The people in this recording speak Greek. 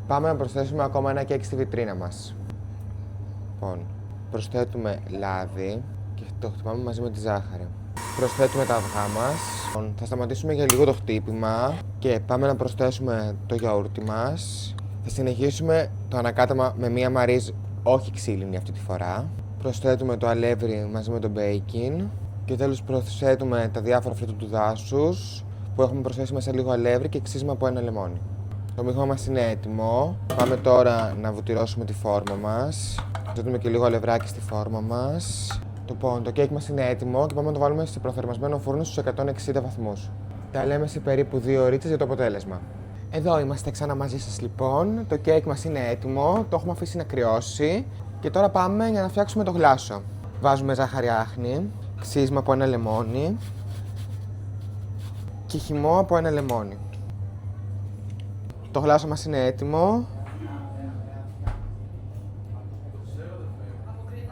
Πάμε να προσθέσουμε ακόμα ένα κέικ στη βιτρίνα μας. Λοιπόν, προσθέτουμε λάδι και το χτυπάμε μαζί με τη ζάχαρη. Προσθέτουμε τα αυγά μας. Λοιπόν, θα σταματήσουμε για λίγο το χτύπημα και πάμε να προσθέσουμε το γιαούρτι μας. Θα συνεχίσουμε το ανακάτεμα με μία μαρίζ, όχι ξύλινη αυτή τη φορά. Προσθέτουμε το αλεύρι μαζί με το μπέικιν. Και τέλος προσθέτουμε τα διάφορα φρούτα του δάσους που έχουμε προσθέσει μέσα λίγο αλεύρι και ξύσμα από ένα λεμόνι. Το μείγμα μας είναι έτοιμο. Πάμε τώρα να βουτυρώσουμε τη φόρμα μας. Προσθέτουμε και λίγο αλευράκι στη φόρμα μας. Λοιπόν, το κέικ μας είναι έτοιμο και πάμε να το βάλουμε σε προθερμασμένο φούρνο στους 160 βαθμούς. Τα λέμε σε περίπου 2 ώρες για το αποτέλεσμα. Εδώ είμαστε ξανά μαζί σας λοιπόν. Το κέικ μας είναι έτοιμο, το έχουμε αφήσει να κρυώσει και τώρα πάμε για να φτιάξουμε το γλάσο. Βάζουμε ζάχαρη άχνη, ξύσμα από ένα λεμόνι και χυμό από ένα λεμόνι. Το γλάσο μας είναι έτοιμο.